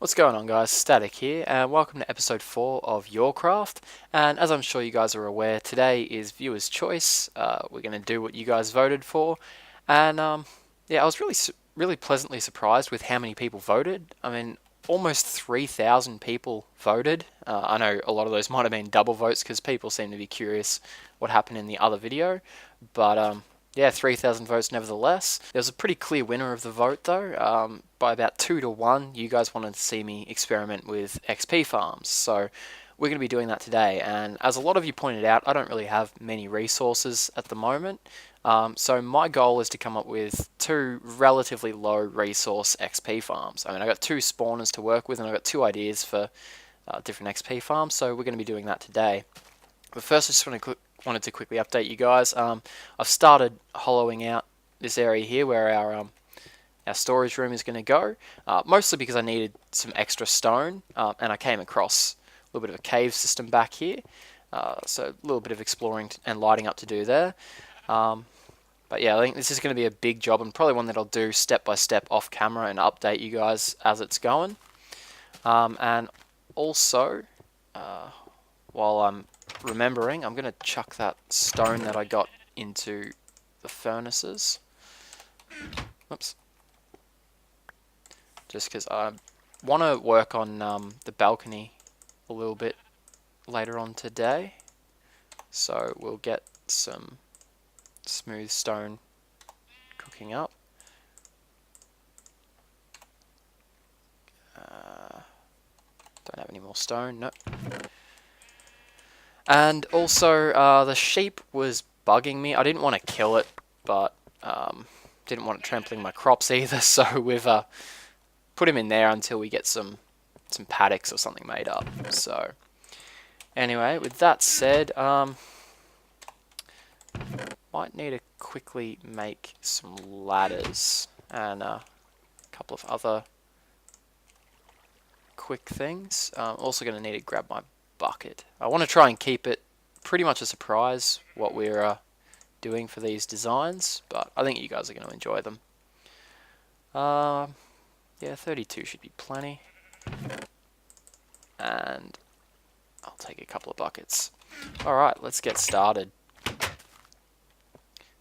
What's going on, guys? Static here, and welcome to episode 4 of YourCraft. And as I'm sure you guys are aware, today is viewer's choice. We're going to do what you guys voted for, and yeah, I was really pleasantly surprised with how many people voted. I mean, almost 3,000 people voted. I know a lot of those might have been double votes because people seem to be curious what happened in the other video, but yeah, 3,000 votes nevertheless. There was a pretty clear winner of the vote though. By about 2 to 1, you guys wanted to see me experiment with XP farms. So we're going to be doing that today. And as a lot of you pointed out, I don't really have many resources at the moment. So my goal is to come up with 2 relatively low resource XP farms. I mean, I got 2 spawners to work with, and I got 2 ideas for different XP farms. So we're going to be doing that today. But first, I just wanted to quickly update you guys. I've started hollowing out this area here where our storage room is going to go, mostly because I needed some extra stone, and I came across a little bit of a cave system back here, so a little bit of exploring and lighting up to do there. But yeah, I think this is going to be a big job, and probably one that I'll do step by step off camera and update you guys as it's going. And also, while I'm remembering, I'm going to chuck that stone that I got into the furnaces. Oops. Just because I want to work on the balcony a little bit later on today. So we'll get some smooth stone cooking up. Don't have any more stone, nope. And also, the sheep was bugging me. I didn't want to kill it, but didn't want it trampling my crops either, so we've put him in there until we get some paddocks or something made up. So, anyway, with that said, might need to quickly make some ladders and a couple of other quick things. Also going to need to grab my bucket. I want to try and keep it pretty much a surprise what we're doing for these designs, but I think you guys are going to enjoy them. Yeah, 32 should be plenty. And I'll take a couple of buckets. Alright, let's get started.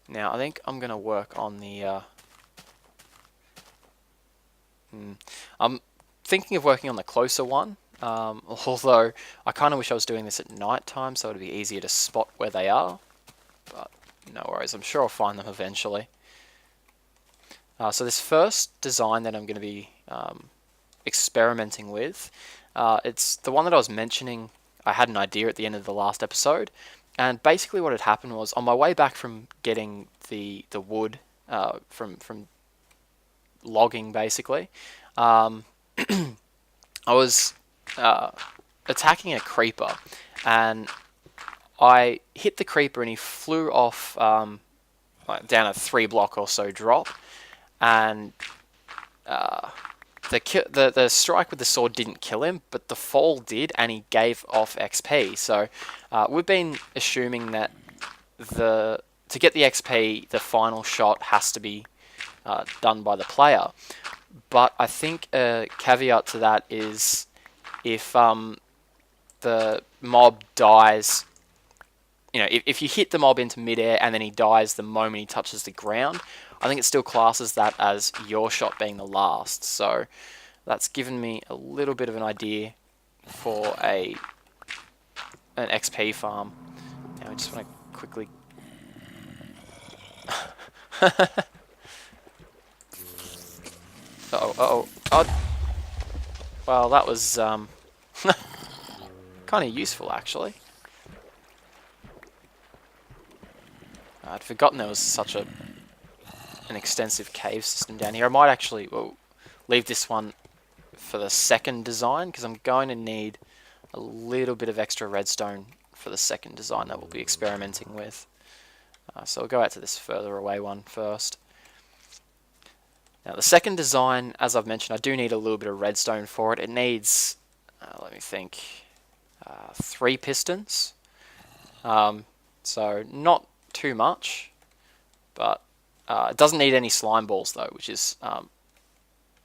Now, I think I'm going to work on the... I'm thinking of working on the closer one. Although I kind of wish I was doing this at night time so it'd be easier to spot where they are, but no worries, I'm sure I'll find them eventually. So this first design that I'm going to be experimenting with, it's the one that I was mentioning. I had an idea at the end of the last episode, and basically what had happened was on my way back from getting the wood from logging, basically, I was attacking a creeper, and I hit the creeper and he flew off down a 3-block or so drop, and the strike with the sword didn't kill him, but the fall did, and he gave off XP. So we've been assuming that to get the XP, the final shot has to be done by the player. But I think a caveat to that is if the mob dies, you know, if you hit the mob into midair and then he dies the moment he touches the ground, I think it still classes that as your shot being the last. So that's given me a little bit of an idea for an XP farm. Now I just want to quickly... Uh-oh. Well, that was kind of useful, actually. I'd forgotten there was such an extensive cave system down here. I might actually leave this one for the second design, because I'm going to need a little bit of extra redstone for the second design that we'll be experimenting with. So we'll go out to this further away one first. Now the second design, as I've mentioned, I do need a little bit of redstone for it. It needs, let me think, 3 pistons. So not too much, but it doesn't need any slime balls though, which is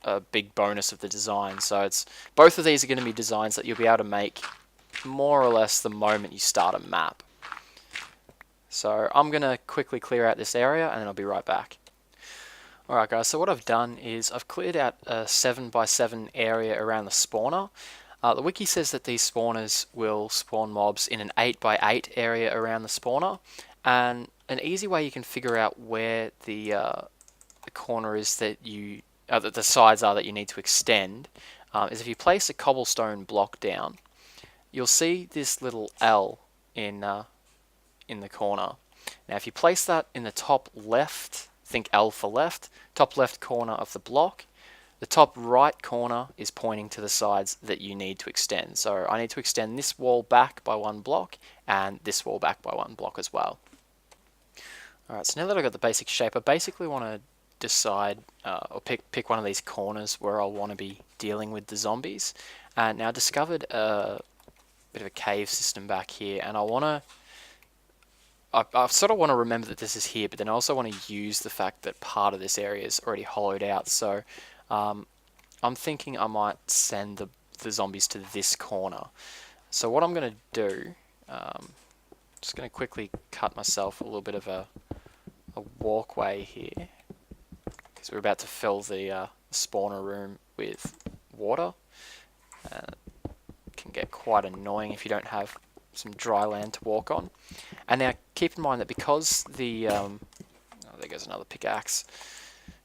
a big bonus of the design. So it's both of these are going to be designs that you'll be able to make more or less the moment you start a map. So I'm going to quickly clear out this area and then I'll be right back. Alright guys, so what I've done is I've cleared out a 7x7 area around the spawner. The wiki says that these spawners will spawn mobs in an 8x8 area around the spawner, and an easy way you can figure out where the corner is that that the sides are that you need to extend is if you place a cobblestone block down, you'll see this little L in the corner. Now if you place that in the top left, think L for left, top left corner of the block, the top right corner is pointing to the sides that you need to extend. So I need to extend this wall back by 1 block and this wall back by 1 block as well. Alright, so now that I've got the basic shape, I basically want to decide or pick one of these corners where I'll want to be dealing with the zombies. And now I discovered a bit of a cave system back here, and I sort of want to remember that this is here, but then I also want to use the fact that part of this area is already hollowed out. So I'm thinking I might send the zombies to this corner. So what I'm going to do, just going to quickly cut myself a little bit of a walkway here, because we're about to fill the spawner room with water. It can get quite annoying if you don't have some dry land to walk on. And now keep in mind that because the oh, there goes another pickaxe.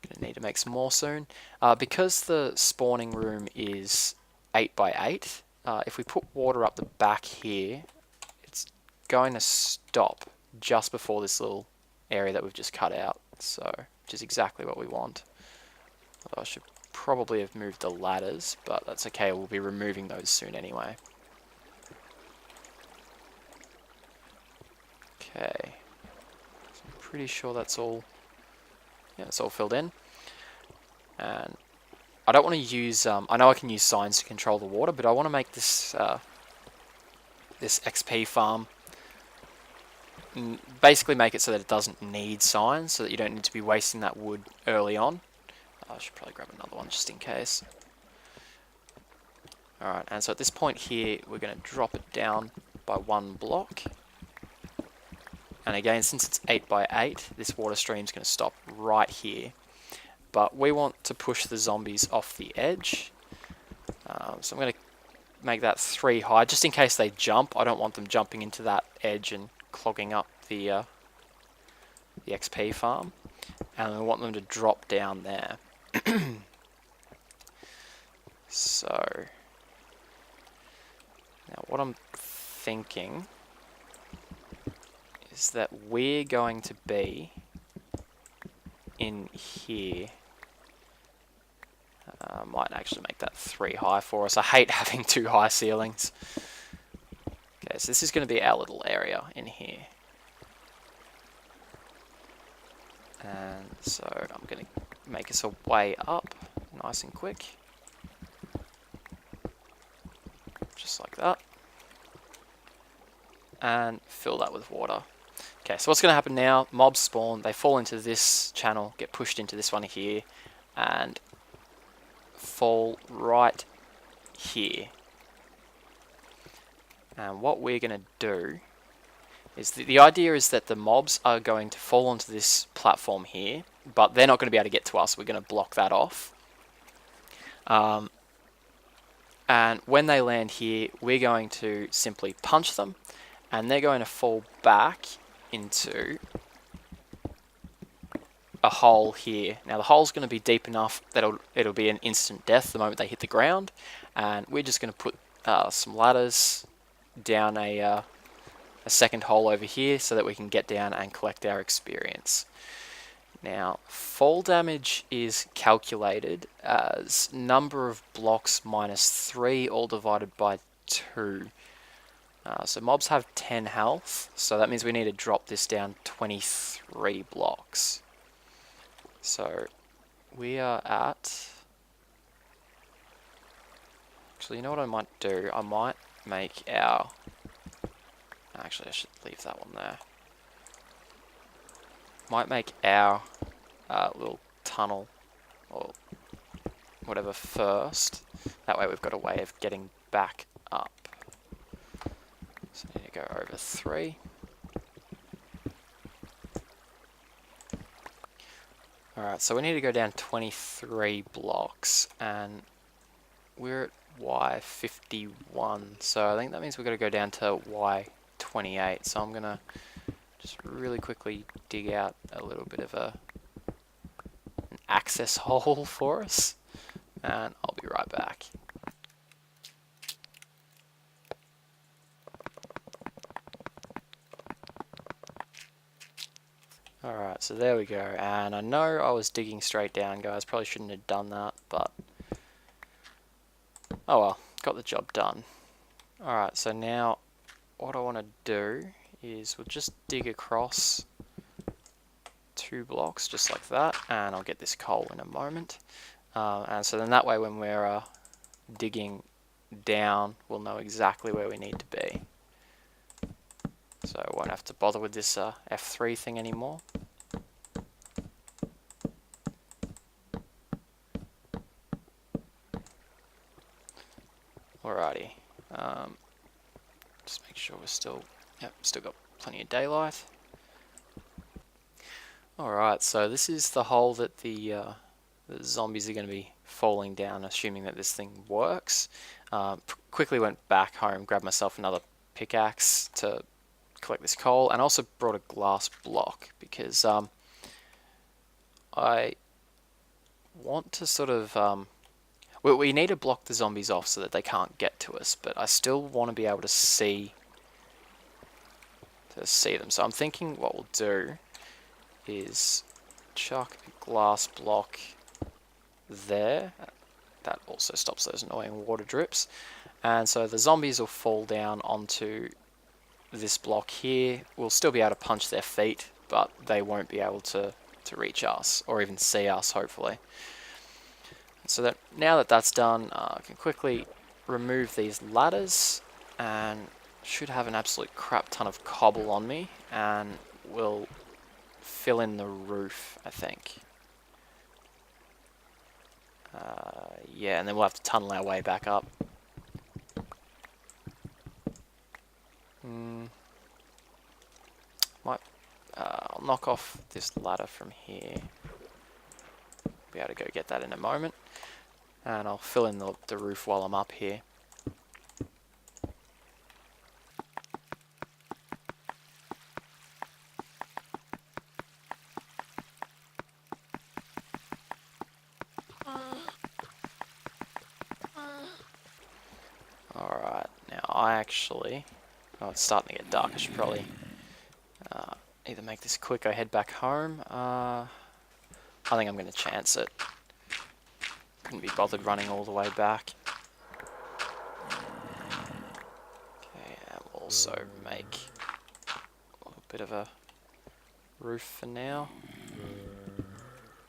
Gonna need to make some more soon. Because the spawning room is 8x8, if we put water up the back here, it's going to stop just before this little area that we've just cut out. So, which is exactly what we want. Although I should probably have moved the ladders, but that's okay. We'll be removing those soon anyway. Okay, so I'm pretty sure that's all. Yeah, it's all filled in. And I don't want to use. I know I can use signs to control the water, but I want to make this this XP farm. Basically, make it so that it doesn't need signs, so that you don't need to be wasting that wood early on. I should probably grab another one just in case. All right, and so at this point here, we're going to drop it down by 1 block. And again, since it's 8x8, this water stream is going to stop right here. But we want to push the zombies off the edge. So I'm going to make that 3 high, just in case they jump. I don't want them jumping into that edge and clogging up the XP farm. And we want them to drop down there. So, now what I'm thinking is that we're going to be in here. Might actually make that 3 high for us. I hate having 2 high ceilings. Okay, so this is going to be our little area in here. And so I'm going to make us a way up, nice and quick. Just like that. And fill that with water. Okay, so what's going to happen now, mobs spawn, they fall into this channel, get pushed into this one here, and fall right here. And what we're going to do is, the idea is that the mobs are going to fall onto this platform here, but they're not going to be able to get to us, we're going to block that off. And when they land here, we're going to simply punch them, and they're going to fall back into a hole here. Now the hole's going to be deep enough that it'll be an instant death the moment they hit the ground, and we're just going to put some ladders down a second hole over here so that we can get down and collect our experience. Now fall damage is calculated as number of blocks minus 3 all divided by 2. So mobs have 10 health, so that means we need to drop this down 23 blocks. So we are at... Actually, you know what I might do? I might make our... Actually, I should leave that one there. Might make our little tunnel, or whatever first. That way we've got a way of getting back up. So I need to go over 3. Alright, so we need to go down 23 blocks, and we're at Y51, so I think that means we've got to go down to Y28, so I'm going to just really quickly dig out a little bit of an access hole for us, and I'll be right back. Alright, so there we go, and I know I was digging straight down, guys, probably shouldn't have done that, but oh well, got the job done. Alright, so now what I want to do is we'll just dig across 2 blocks just like that, and I'll get this coal in a moment. And so then that way when we're digging down, we'll know exactly where we need to be. So I won't have to bother with this F3 thing anymore. Alrighty. Just make sure we're still got plenty of daylight. Alright, so this is the hole that the zombies are going to be falling down, assuming that this thing works. Quickly went back home, grabbed myself another pickaxe to collect this coal, and also brought a glass block because I want to sort of we need to block the zombies off so that they can't get to us, but I still want to be able to see them. So I'm thinking what we'll do is chuck a glass block there. That also stops those annoying water drips, and so the zombies will fall down onto this block here. We'll still be able to punch their feet, but they won't be able to reach us or even see us, hopefully. So that now that that's done, I can quickly remove these ladders and should have an absolute crap ton of cobble on me, and we'll fill in the roof, I think. Yeah, and then we'll have to tunnel our way back up. I'll knock off this ladder from here. Be able to go get that in a moment, and I'll fill in the roof while I'm up here. Alright, now oh, it's starting to get dark. I should probably either make this quick or head back home. I think I'm going to chance it. Couldn't be bothered running all the way back. Okay, and we'll also make a little bit of a roof for now.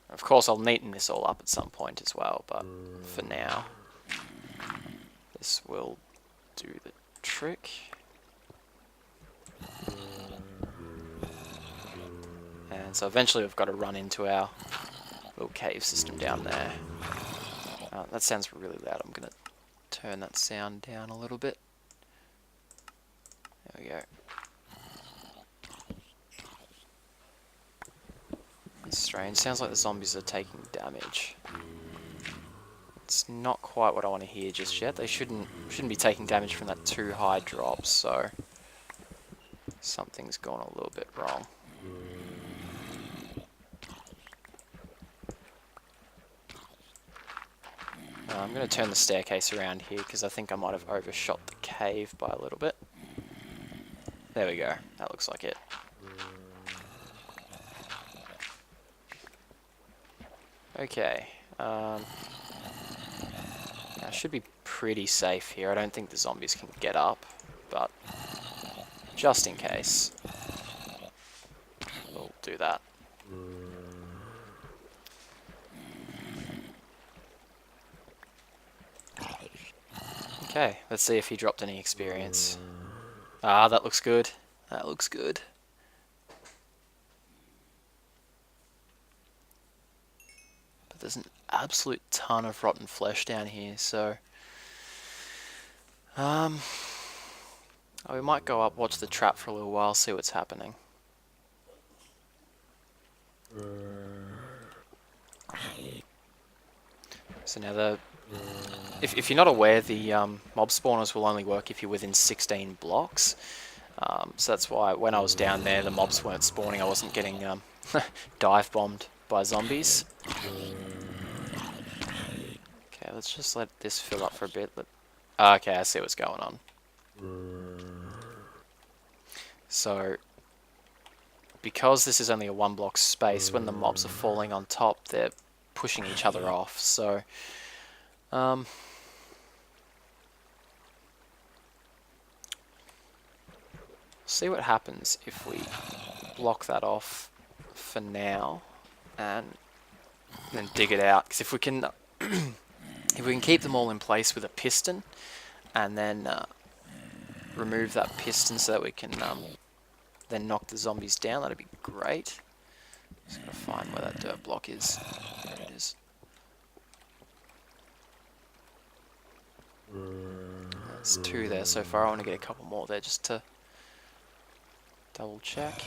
Of course, I'll neaten this all up at some point as well, but for now, this will do the trick. And so eventually we've got to run into our little cave system down there. That sounds really loud. I'm going to turn that sound down a little bit. There we go. That's strange. Sounds like the zombies are taking damage. It's not quite what I want to hear just yet. They shouldn't be taking damage from that too high drop, so something's gone a little bit wrong. I'm going to turn the staircase around here because I think I might have overshot the cave by a little bit. There we go. That looks like it. Okay. I should be pretty safe here. I don't think the zombies can get up, but just in case, we'll do that. Okay, let's see if he dropped any experience. Ah, that looks good. That looks good. But the there's an absolute ton of rotten flesh down here, so we might go up, watch the trap for a little while, see what's happening. So now if you're not aware, the mob spawners will only work if you're within 16 blocks. So that's why when I was down there, the mobs weren't spawning. I wasn't getting dive bombed by zombies. Okay, let's just let this fill up for a bit. Okay, I see what's going on. So, because this is only a 1 block space, when the mobs are falling on top, they're pushing each other off. So, see what happens if we block that off for now and then dig it out. Because if we can keep them all in place with a piston and then remove that piston so that we can then knock the zombies down, that'd be great. Just gotta find where that dirt block is. There it is. There's 2 there so far. I want to get a couple more there just to double check.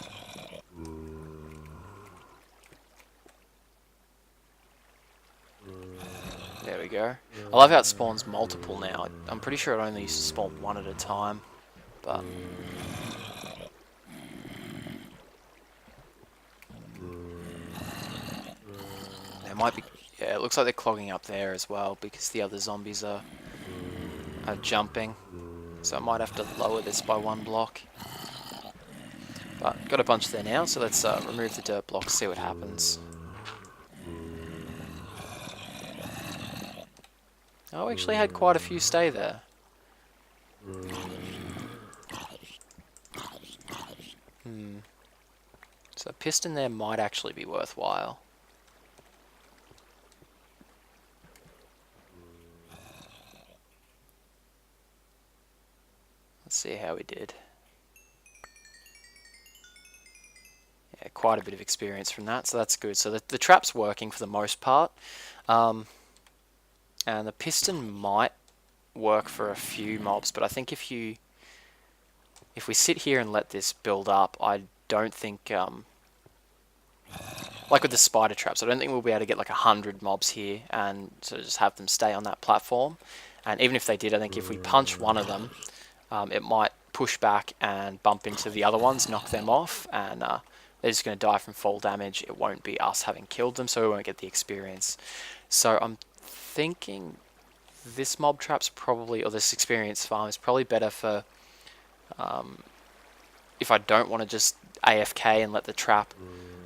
There we go. I love how it spawns multiple now. I'm pretty sure it only used to spawn 1 at a time, but there might be. Yeah, it looks like they're clogging up there as well because the other zombies are jumping. So I might have to lower this by 1 block. But got a bunch there now, so let's remove the dirt block, see what happens. Oh, we actually had quite a few stay there. So a piston there might actually be worthwhile. Let's see how we did. Yeah, quite a bit of experience from that, so that's good. So the trap's working for the most part. And the piston might work for a few mobs, but I think if we sit here and let this build up, I don't think, like with the spider traps, I don't think we'll be able to get like 100 mobs here and sort of just have them stay on that platform. And even if they did, I think if we punch one of them, it might push back and bump into the other ones, knock them off, and they're just going to die from fall damage. It won't be us having killed them, so we won't get the experience. So I'm thinking this mob trap's probably, or this experience farm is probably better for if I don't want to just AFK and let the trap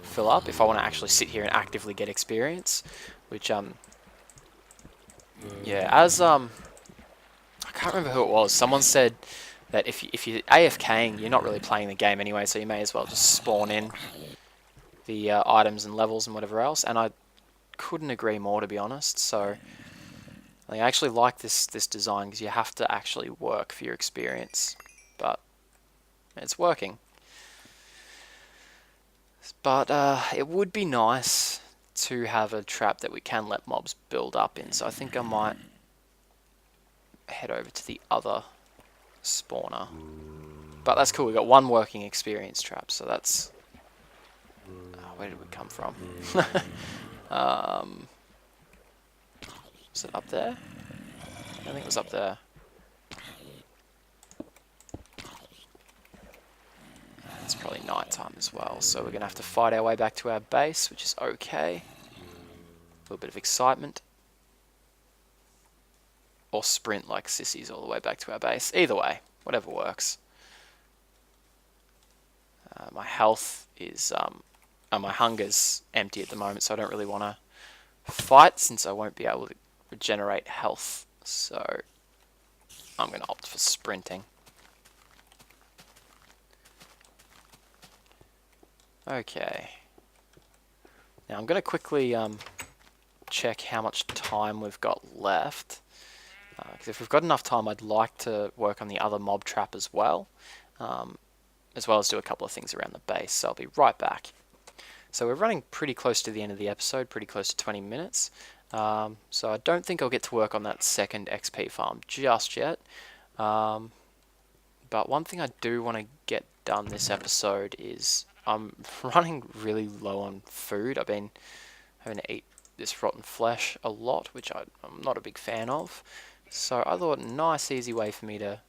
fill up, if I want to actually sit here and actively get experience, which yeah, as I can't remember who it was, someone said that if you're AFKing, you're not really playing the game anyway, so you may as well just spawn in the items and levels and whatever else, and I couldn't agree more, to be honest. So I actually like this design because you have to actually work for your experience, but it's working. But it would be nice to have a trap that we can let mobs build up in, so I think I might head over to the other spawner. But that's cool, we got 1 working experience trap, so that's... where did we come from? Was it up there? I think it was up there. It's probably night time as well, so we're going to have to fight our way back to our base, which is okay. A little bit of excitement. Or sprint like sissies all the way back to our base. Either way, whatever works. My health is... my hunger's empty at the moment, so I don't really want to fight since I won't be able to regenerate health. So I'm going to opt for sprinting. Okay. Now I'm going to quickly check how much time we've got left. Because if we've got enough time, I'd like to work on the other mob trap as well as do a couple of things around the base. So I'll be right back. So we're running pretty close to the end of the episode, pretty close to 20 minutes. So I don't think I'll get to work on that second XP farm just yet. But one thing I do want to get done this episode is I'm running really low on food. I've been having to eat this rotten flesh a lot, which I'm not a big fan of. So I thought a nice easy way for me to...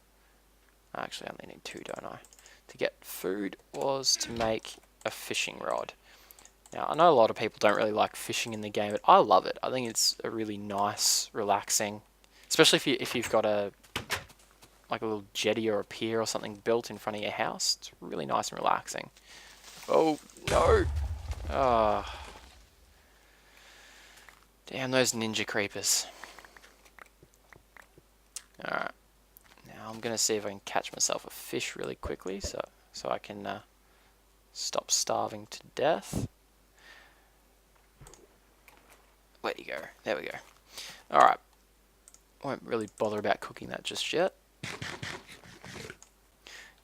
Actually, I only need 2, don't I? To get food was to make a fishing rod. Now, I know a lot of people don't really like fishing in the game, but I love it. I think it's a really nice, relaxing... Especially if you've got a little jetty or a pier or something built in front of your house. It's really nice and relaxing. Oh, no! Ah. Damn those ninja creepers. Alright. Now I'm going to see if I can catch myself a fish really quickly so I can stop starving to death. Where'd he go? There we go. Alright. Won't really bother about cooking that just yet.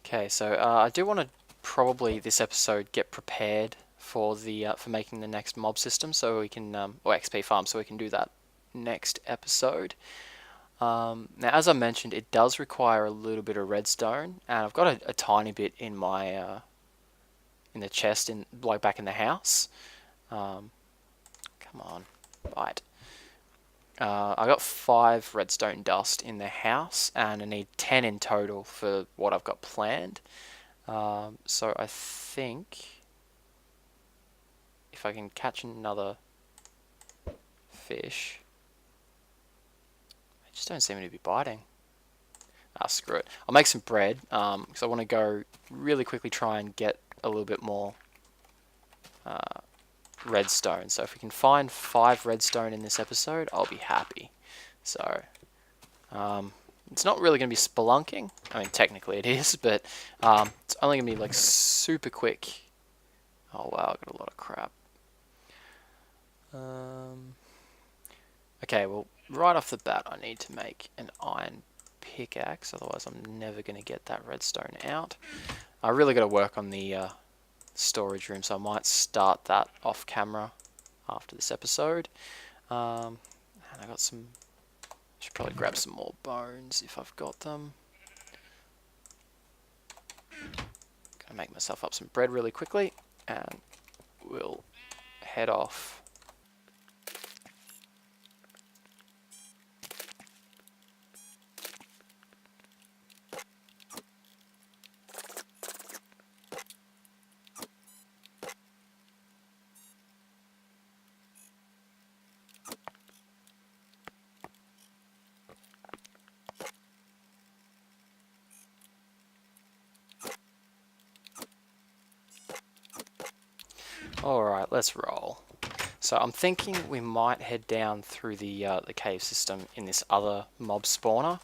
Okay, so I do want to probably this episode get prepared for the for making the next mob system, so we can or XP farm, so we can do that next episode. Now, as I mentioned, it does require a little bit of redstone, and I've got a tiny bit in my in the chest, back in the house. Come on, bite. I got 5 redstone dust in the house, and I need 10 in total for what I've got planned. So I think if I can catch another fish, they just don't seem to be biting. Ah, screw it. I'll make some bread because I want to go really quickly try and get a little bit more redstone. So if we can find 5 redstone in this episode, I'll be happy. So it's not really going to be spelunking. I mean, technically it is, but it's only going to be like super quick. Oh wow, I got a lot of crap. Okay, well, right off the bat, I need to make an iron pickaxe, otherwise I'm never going to get that redstone out. I really got to work on the storage room, so I might start that off camera after this episode. And I got some... should probably grab some more bones if I've got them. Gonna make myself up some bread really quickly, and we'll head off. Alright, let's roll. So I'm thinking we might head down through the cave system in this other mob spawner.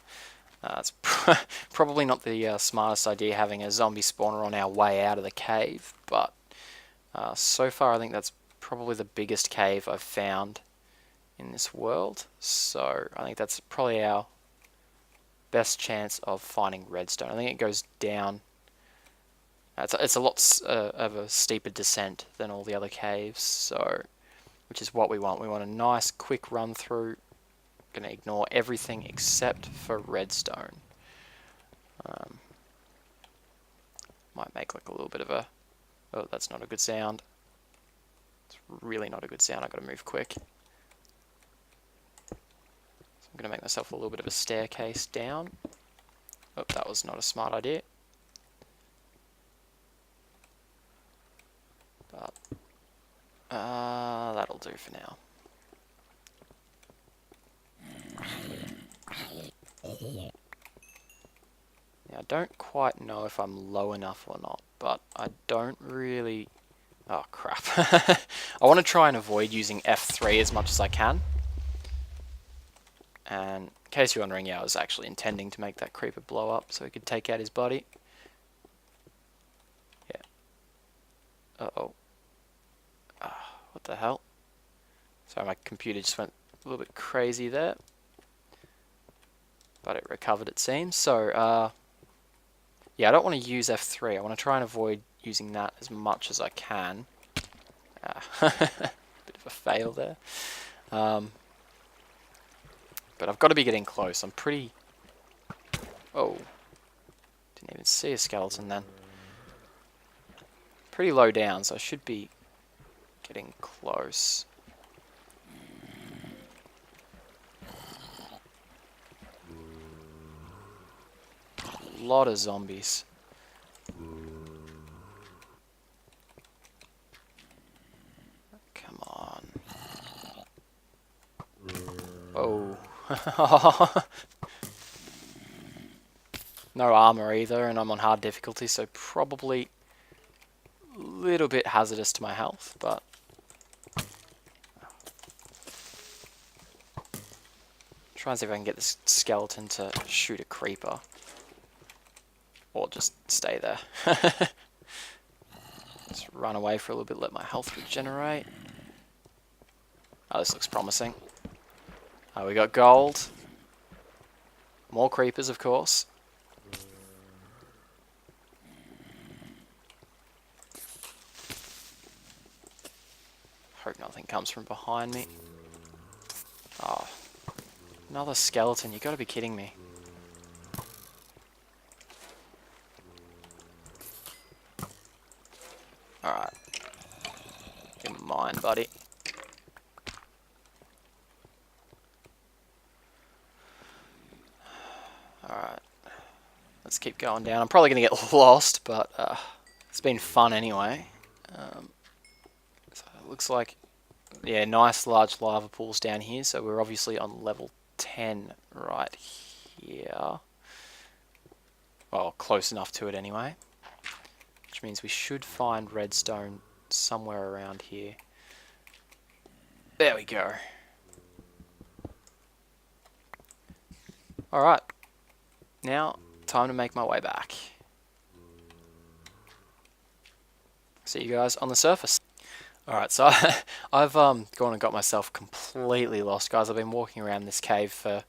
It's probably not the smartest idea having a zombie spawner on our way out of the cave, but so far I think that's probably the biggest cave I've found in this world. So I think that's probably our best chance of finding redstone. I think it goes down... It's a lot of a steeper descent than all the other caves, so which is what we want. We want a nice quick run through. Going to ignore everything except for redstone. Might make like a little bit of a... oh, that's not a good sound. It's really not a good sound. I've got to move quick. So I'm going to make myself a little bit of a staircase down. Oh, that was not a smart idea. But that'll do for now. Now, I don't quite know if I'm low enough or not, but I don't really... oh, crap. I want to try and avoid using F3 as much as I can. And in case you're wondering, yeah, I was actually intending to make that creeper blow up so he could take out his body. Yeah. Uh-oh. What the hell? Sorry, my computer just went a little bit crazy there. But it recovered, it seems. So, yeah, I don't want to use F3. I want to try and avoid using that as much as I can. Bit of a fail there. But I've got to be getting close. I'm pretty... Oh. Didn't even see a skeleton then. Pretty low down, so I should be getting close. A lot of zombies. Come on. Oh. No armor either, and I'm on hard difficulty, so probably a little bit hazardous to my health, but... Try and see if I can get this skeleton to shoot a creeper. Or just stay there. Just run away for a little bit, let my health regenerate. Oh, this looks promising. Oh, we got gold. More creepers, of course. Hope nothing comes from behind me. Oh, another skeleton. You gotta be kidding me. Alright. You're mine, buddy. Alright. Let's keep going down. I'm probably gonna get lost, but it's been fun anyway. So it looks like, yeah, nice large lava pools down here. So we're obviously on level 10 right here. Well, close enough to it anyway. Which means we should find redstone somewhere around here. There we go. Alright. Now, time to make my way back. See you guys on the surface. Alright, so I've gone and got myself completely lost, guys. I've been walking around this cave for,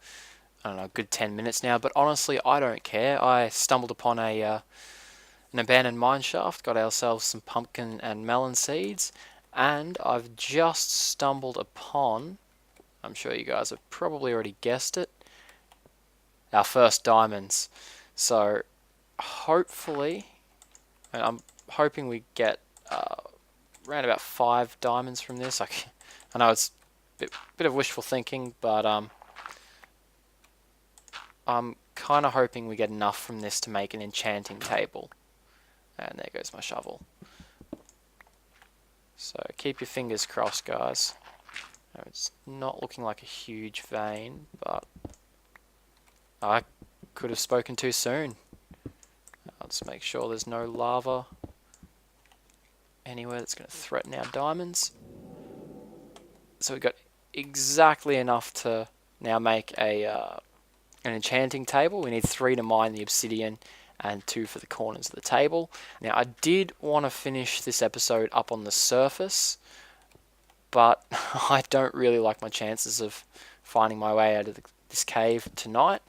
I don't know, a good 10 minutes now, but honestly, I don't care. I stumbled upon an abandoned mine shaft, got ourselves some pumpkin and melon seeds, and I've just stumbled upon, I'm sure you guys have probably already guessed it, our first diamonds. So hopefully, and I'm hoping we get around about 5 diamonds from this. I know it's a bit of wishful thinking, but I'm kind of hoping we get enough from this to make an enchanting table. And there goes my shovel. So keep your fingers crossed, guys. It's not looking like a huge vein, but I could have spoken too soon. Let's make sure there's no lava anywhere that's going to threaten our diamonds. So we've got exactly enough to now make an enchanting table. We need 3 to mine the obsidian and 2 for the corners of the table. Now I did want to finish this episode up on the surface, but I don't really like my chances of finding my way out of this cave tonight.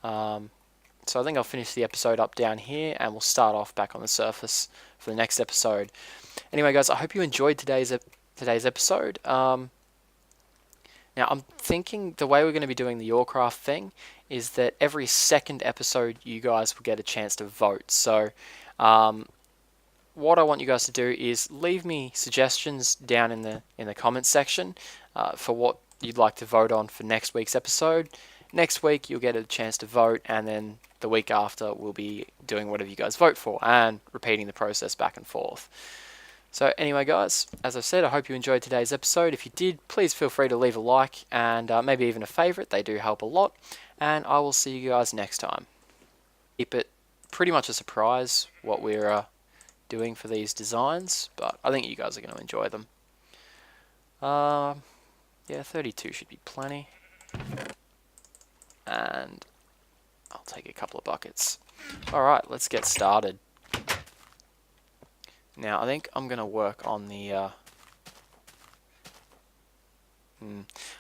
So I think I'll finish the episode up down here and we'll start off back on the surface for the next episode. Anyway guys, I hope you enjoyed today's episode. Now I'm thinking the way we're going to be doing the YourCraft thing is that every second episode you guys will get a chance to vote. So what I want you guys to do is leave me suggestions down in the comments section for what you'd like to vote on for next week's episode. Next week you'll get a chance to vote, and then the week after we'll be doing whatever you guys vote for and repeating the process back and forth. So anyway guys, as I've said, I hope you enjoyed today's episode. If you did, please feel free to leave a like and maybe even a favourite. They do help a lot. And I will see you guys next time. Keep it pretty much a surprise what we're doing for these designs, but I think you guys are going to enjoy them. Yeah, 32 should be plenty. And I'll take a couple of buckets. Alright, let's get started. Now, I think I'm going to work on the...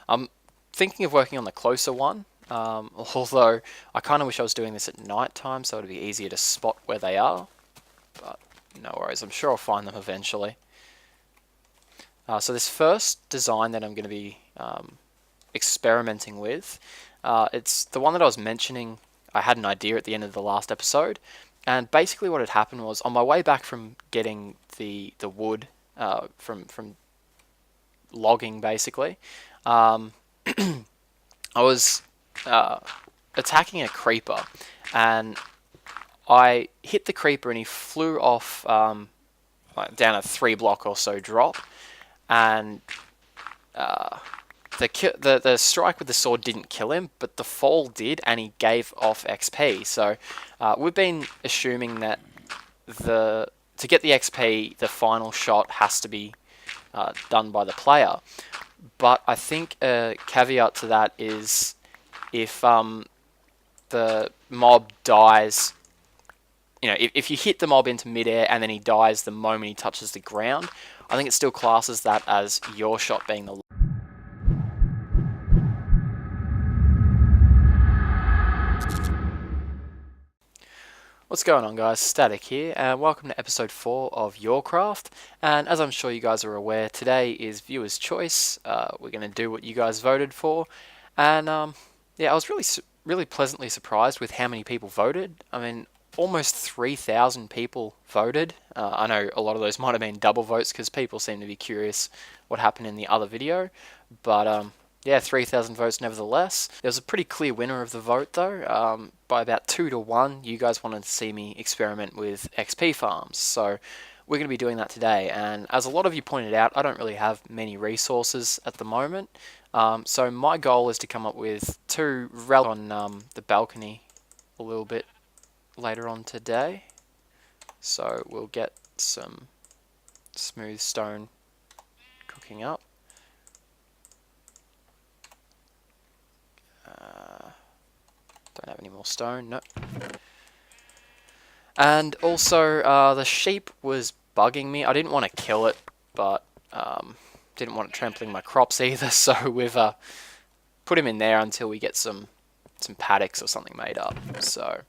I'm thinking of working on the closer one, although I kind of wish I was doing this at night time so it would be easier to spot where they are. But no worries, I'm sure I'll find them eventually. So this first design that I'm going to be experimenting with, it's the one that I was mentioning. I had an idea at the end of the last episode, and basically what had happened was on my way back from getting the wood from logging, basically, I was attacking a creeper, and I hit the creeper and he flew off down a 3 block or so drop, and the strike with the sword didn't kill him, but the fall did, and he gave off XP. So we've been assuming that to get the XP, the final shot has to be done by the player. But I think a caveat to that is if the mob dies, if you hit the mob into midair and then he dies the moment he touches the ground, I think it still classes that as your shot being the. What's going on, guys? Static here, and welcome to episode 4 of YourCraft. And as I'm sure you guys are aware, today is viewer's choice. We're going to do what you guys voted for, and yeah, I was really pleasantly surprised with how many people voted. I mean, almost 3,000 people voted. I know a lot of those might have been double votes because people seem to be curious what happened in the other video, but yeah, 3,000 votes nevertheless. There was a pretty clear winner of the vote though. By about 2 to 1, you guys wanted to see me experiment with XP farms. So we're going to be doing that today. And as a lot of you pointed out, I don't really have many resources at the moment. So my goal is to come up with 2 relics on the balcony a little bit later on today. So we'll get some smooth stone cooking up. Don't have any more stone, nope. And also, the sheep was bugging me. I didn't want to kill it, but didn't want it trampling my crops either, so we've put him in there until we get some paddocks or something made up. So,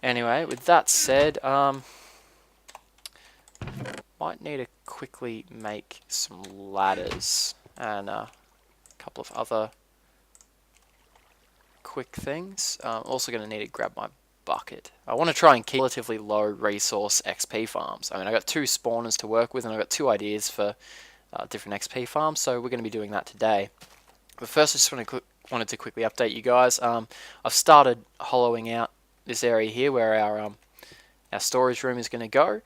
anyway, with that said, might need to quickly make some ladders and a couple of other quick things. Also going to need to grab my bucket. I want to try and keep relatively low resource XP farms. I mean, I got 2 spawners to work with, and I got 2 ideas for different XP farms, so we're going to be doing that today. But first, I just wanted to quickly update you guys. I've started hollowing out this area here where our storage room is going to go,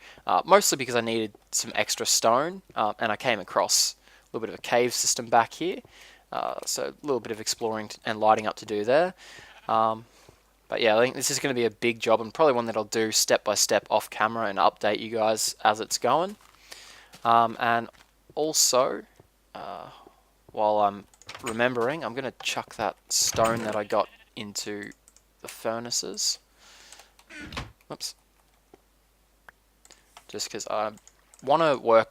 mostly because I needed some extra stone, and I came across a little bit of a cave system back here. So a little bit of exploring and lighting up to do there. But yeah, I think this is going to be a big job, and probably one that I'll do step by step off camera and update you guys as it's going. And also, while I'm remembering, I'm going to chuck that stone that I got into the furnaces. Whoops. Just because I want to work